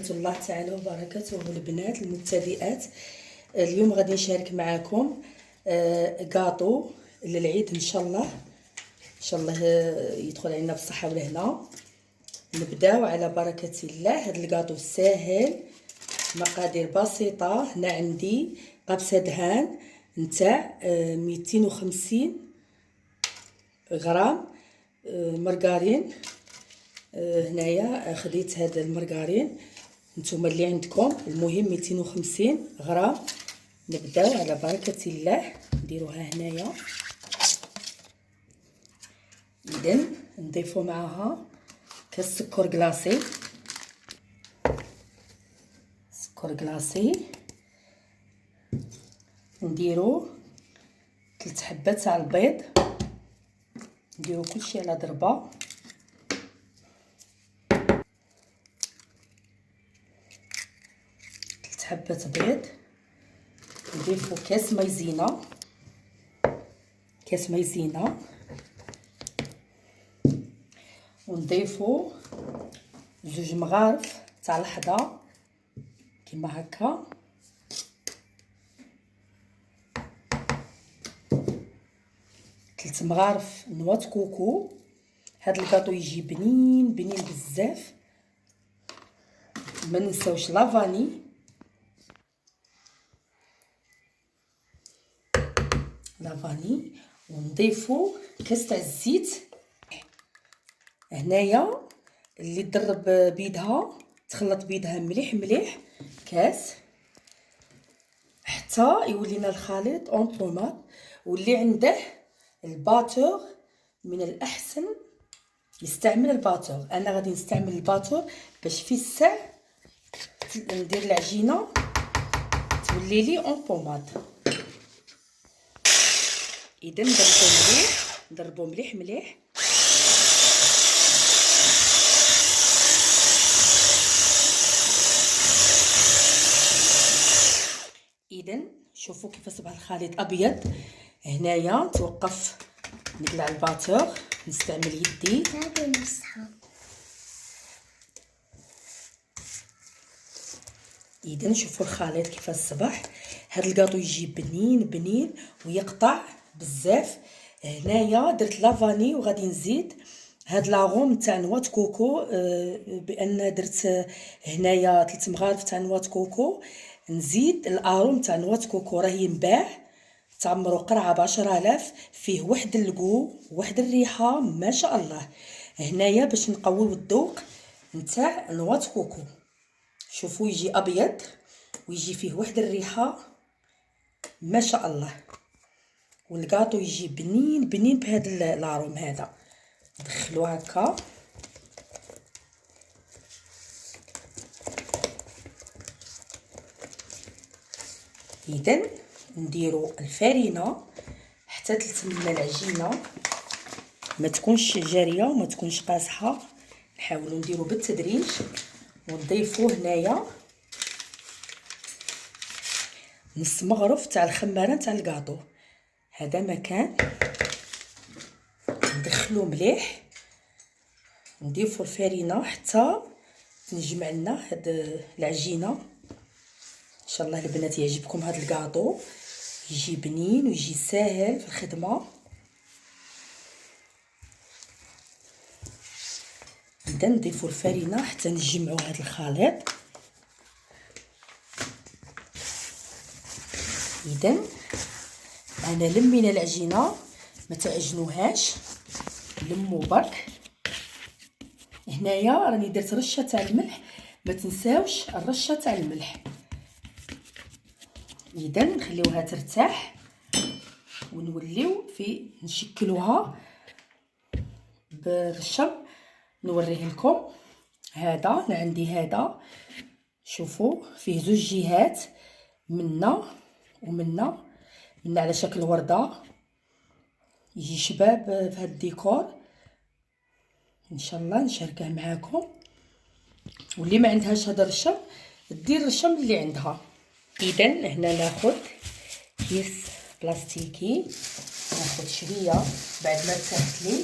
ورحمة الله تعالى وبركاته البنات المبتدئات. اليوم غادي نشارك معكم كاطو للعيد ان شاء الله. يدخل علينا بالصحة والهنا. نبداو على بركة الله. هذا الكاطو ساهل، مقادير بسيطة. هنا عندي قبصة دهان نتاع 250 غرام مرقارين. هنايا خديت هذا المرقارين، نتوما اللي عندكم المهم 250 غرام. نبداو على بركة الله نديروها هنايا. اذا نضيفو معاها كاس سكر كلاصي، سكر كلاصي. نديرو 3 حبات تاع البيض، نديرو كلشي على ضربه. حبة بيض. نضيفو كاس مايزينا، كاس مايزينا. ونضيفو 2 مغارف تاع الحضا كيما هكا. ثلاث مغارف نواه كوكو. هاد الكاطو يجي بنين بنين بزاف. ما ننساوش لافاني. لافاني. ونضيفو كاس تاع الزيت. هنايا اللي تضرب بيدها تخلط بيدها مليح مليح كاس حتى يولينا الخليط اون بوماد. واللي عنده الباتور من الاحسن يستعمل الباتور. انا غادي نستعمل الباتور باش في الساع ندير العجينه تولي لي اون بوماد. اذا نضربو مليح مليح. اذا شوفوا كيف صبح الخليط ابيض. هنايا نتوقف نقلع الباتور، نستعمل يدي. اذا شوفوا الخليط كيف الصبح. هذا الكاطو يجي بنين بنين ويقطع بزاف. هنايا درت لافاني وغادي نزيد هاد لاغوم تاع نواه كوكو. بان درت هنايا 3 مغارف تاع نواه كوكو. نزيد الاروم تاع نواه كوكو راه ينباع تعمروا قرعه ب10000. فيه واحد الكو واحد الريحه ما شاء الله. هنايا باش نقويو الذوق نتاع نواه كوكو. شوفوا يجي ابيض ويجي فيه واحد الريحه ما شاء الله. والكاطو يجي بنين بنين بهذا الاروم هذا. ندخلو هكا. اذا نديرو الفرينه حتى تلتم العجينه، ما تكونش جاريه وما تكونش قاصحه. نحاولوا نديرو بالتدريج. ونضيفو هنايا نص مغرف تاع الخماره تاع الكاطو. هذا مكان ندخلو مليح. نضيفو الفرينه حتى تنجمع لنا هاد العجينه. ان شاء الله البنات يعجبكم هاد الكاطو، يجي بنين ويجي ساهل في الخدمه. اذا نضيفو الفرينه حتى نجمعوا هاد الخليط. اذا انا لمينا العجينه ما تعجنوهاش، لموا برك. هنايا راني درت رشه تاع الملح، ما تنساوش الرشه تاع الملح. اذا نخليوها ترتاح ونوليو في نشكلوها بالرشم. نوريه لكم. هذا انا عندي هذا شوفوا فيه 2 جهات منا ومنا، منا على شكل ورده. يجي شباب في هذا الديكور. ان شاء الله نشاركه معاكم. واللي ما عندهاش هذا الرشم دير الرشم اللي عندها. اذا هنا ناخذ كيس بلاستيكي، ناخذ شويه بعد ما ارتاحت لي.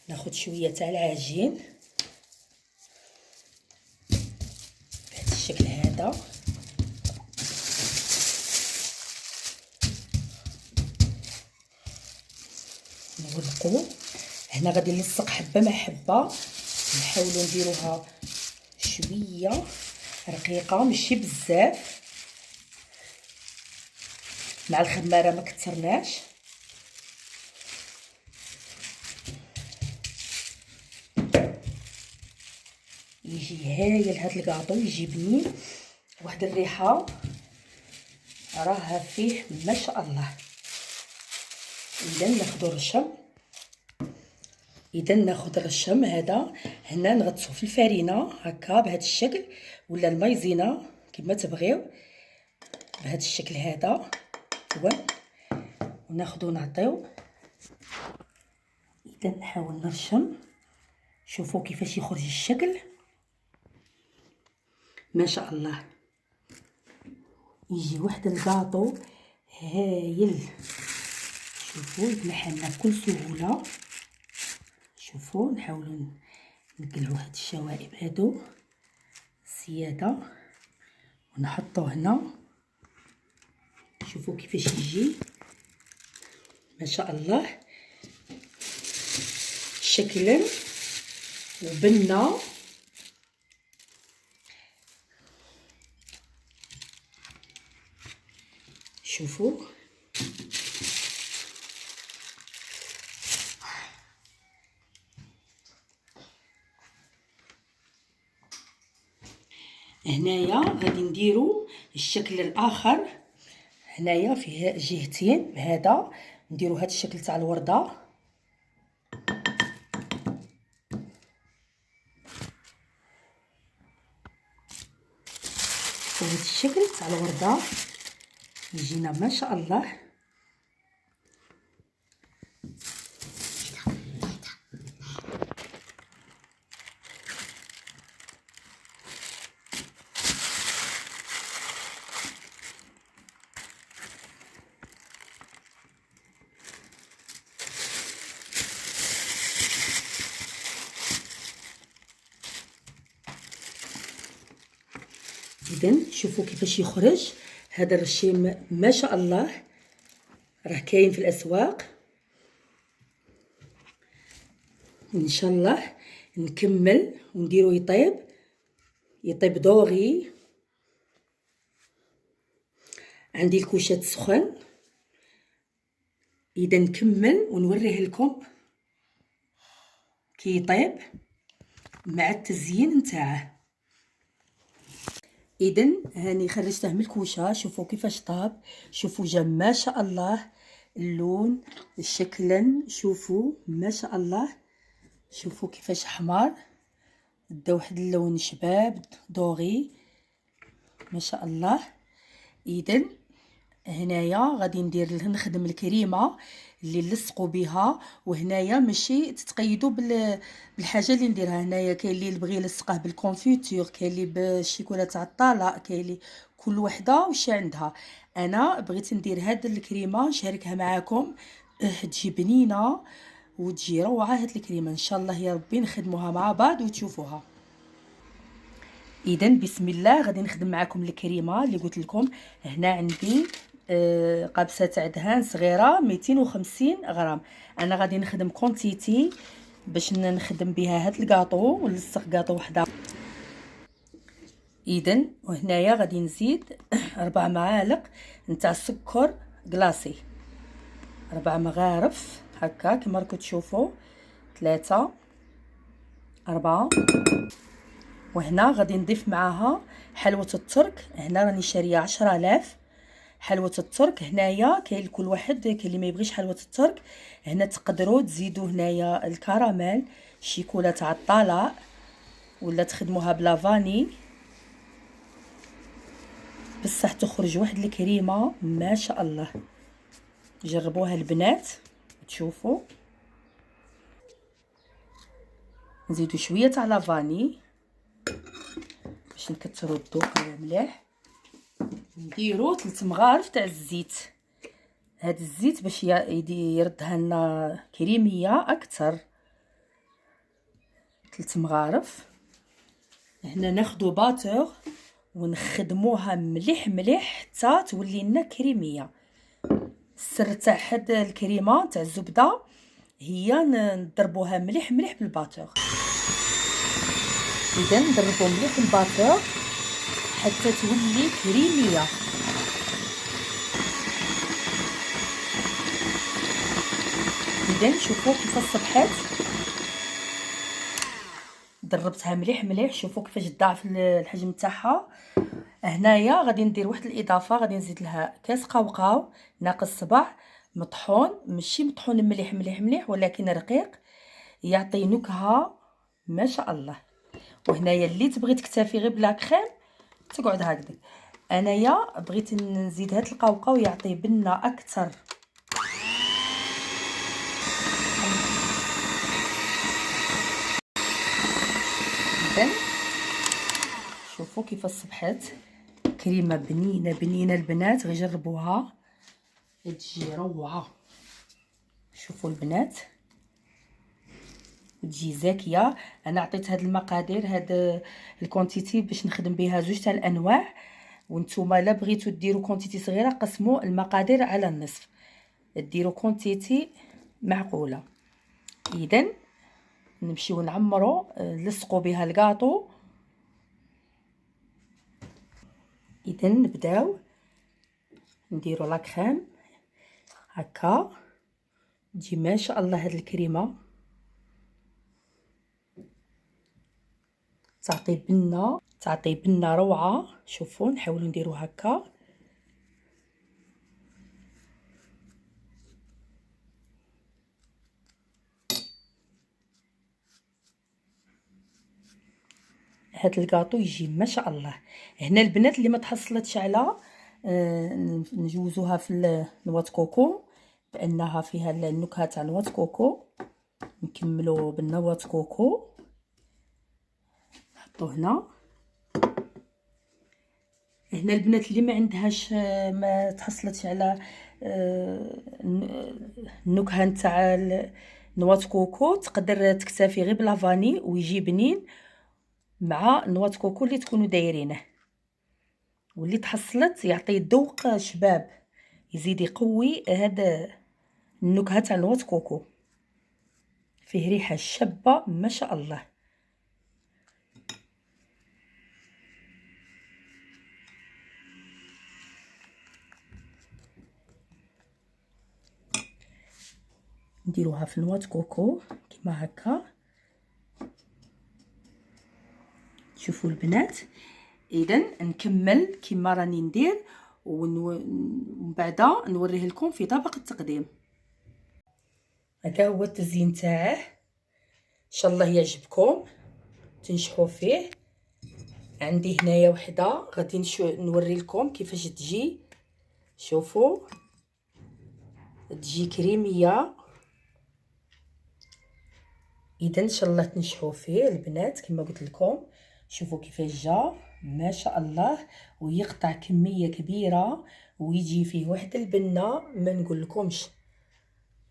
ناخذ شويه تاع العجين هكذا. نغلقو. هنا غادي نلصق حبه مع حبه، نحاولوا نديروها شويه رقيقه ماشي بزاف، مع الخماره ما كثرناش. يجي هايل هاد الكاطو، يجي بنين، واحد الريحه راه فيه ما شاء الله. اذا ناخذ الرشم هذا هنا، نغطسو في الفرينه هكا بهذا الشكل، ولا المايزينا كما تبغيو، بهذا الشكل هذا هو. وناخذو نعطيو. اذا نحاول نرشم، شوفوا كيفاش يخرج الشكل ما شاء الله. يجي واحد الكاطو هايل. شوفوا يتنحى لنا بكل سهوله. شوفوا نحاولوا نقلعوا هاد الشوائب هادو زياده ونحطوه هنا. شوفوا كيفاش يجي ما شاء الله، شكلا وبنه. شوفوا هنايا غادي نديرو الشكل الاخر. هنايا فيه جهتين، هذا نديرو هذا الشكل تاع الورده، وهذا الشكل تاع الورده يجينا ما شاء الله. اذا شوفوا كيفاش يخرج هذا الرشيم ما شاء الله، راه كاين في الاسواق. ان شاء الله نكمل ونديرو يطيب دوغي. عندي الكوشات سخن، اذا نكمل ونوريه لكم كي يطيب مع التزيين نتاعه. اذا هاني خرجته من الكوشه، شوفوا كيفاش طاب، شوفوا جا ما شاء الله اللون شكلا، شوفوا ما شاء الله، شوفوا كيفاش حمار، دا واحد اللون شباب دوغي ما شاء الله. اذا هنايا غادي نخدم الكريمه اللي نلصقوا بها، وهنايا ماشي تتقيدوا بالحاجه اللي نديرها. هنايا كاين اللي بغى يلصقه بالكونفيتور، كاين اللي بالشيكولا تاع الطلاء، كاين اللي كل وحده واش عندها. انا بغيت ندير هاد الكريمه نشاركها معاكم، تجي بنينه وتجي روعه. هاد الكريمه ان شاء الله يا ربي نخدموها مع بعض وتشوفوها. اذا بسم الله غادي نخدم معكم الكريمه اللي قلت لكم. هنا عندي قابسه تاع دهان صغيره 250 غرام. انا غادي نخدم كونتيتي باش نخدم بها هاد الكاطو ونلصق كاطو وحده. اذا وهنايا غادي نزيد 4 معالق نتاع السكر كلاصي، 4 مغارف هكا كما راكم تشوفوا، 3 4. وهنا غادي نضيف معاها حلوه الترك. هنا راني شاريه 10000 حلوه الترك. هنايا كاين لكل واحد، كاين اللي ما يبغيش حلوه الترك، هنا تقدروا تزيدوا هنايا الكراميل، شيكولا تاع الطلاء، ولا تخدموها بلا فاني، بصح تخرج واحد الكريمه ما شاء الله. جربوها البنات تشوفوا. نزيدوا شويه تاع لا فاني باش نكثروا الذوق مليح. نديروا 3 مغارف تاع الزيت. هذا الزيت باش يردها لنا كريميه اكثر. 3 مغارف. هنا ناخذوا باتور ونخدموها مليح مليح حتى تولي لنا كريميه. السر تاع هاد الكريمه تاع الزبده هي نضربوها مليح مليح بالباتور. اذا نضربو مليح بالباتور حتى تولي كريميه. اذا شوفوا كيفاش صبحات، ضربتها مليح مليح. شوفوا كيفاش ضاعف الحجم تاعها. هنايا غادي ندير واحد الاضافه، غادي نزيد لها كاس قوقاو ناقص صبع مطحون، ماشي مطحون مليح مليح مليح ولكن رقيق، يعطي نكهه ما شاء الله. وهنايا اللي تبغي تكتفي غير بلا كريم تقعد هكذا. انايا بغيت نزيد هاد القوقاو يعطي بنه اكثر. اذا شوفوا كيف صبحت كريمه بنينه بنينه. البنات غير جربوها تجي روعه. شوفوا البنات تجي زاكيه. انا عطيت هاد المقادير، هاد الكونتيتي باش نخدم بها زوج تاع الانواع، وانتوما لا بغيتو ديروا كونتيتي صغيره قسموا المقادير على النصف، ديروا كونتيتي معقوله. اذا نمشيو نعمروا نلصقوا بها الكاطو. اذا نبداو نديروا لا كريم هكا، تجي ما شاء الله. هاد الكريمه تعطي بنه روعه. شوفوا نحاولوا نديروا هكا. هاد الكاطو يجي ما شاء الله. هنا البنات اللي ما تحصلتش على نجوزوها في نواة كوكو بانها فيها النكهه تاع نواة كوكو. نكملوا بالنواة كوكو، نحطو هنا. هنا البنات اللي ما عندهاش ما تحصلتش على النكهه نتاع نواة كوكو تقدر تكتفي غير بلافاني ويجي بنين مع نواة كوكو اللي تكونوا دايرينه. واللي تحصلت يعطي ذوق شباب، يزيد يقوي هذا النكهه تاع نواة كوكو، فيه ريحه شابه ما شاء الله. نديروها في نواة كوكو كيما هكا. شوفوا البنات، اذا نكمل كيما راني ندير ومن بعد نوريه لكم في طبق التقديم. هكا هو التزيين تاعه، ان شاء الله يعجبكم تنجحوا فيه. عندي هنايا وحده غادي نوري لكم كيفاش تجي. شوفوا تجي كريميه. اذا ان شاء الله تنجحوا فيه البنات كما قلت لكم. شوفوا كيفاش جا ما شاء الله، ويقطع كميه كبيره ويجي فيه واحد البنه ما نقول لكمش.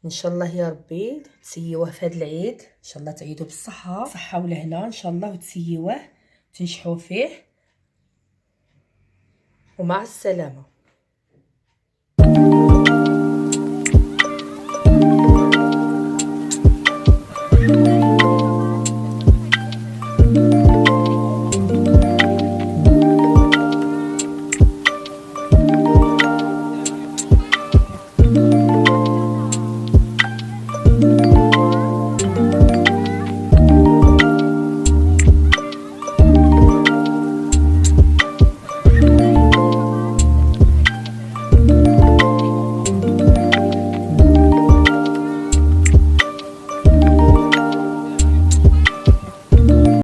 ان شاء الله يا ربي تسيوه في هذا العيد، ان شاء الله تعيدوا بالصحه صحه ولهنا ان شاء الله، وتسيوه تنجحوا فيه. ومع السلامه.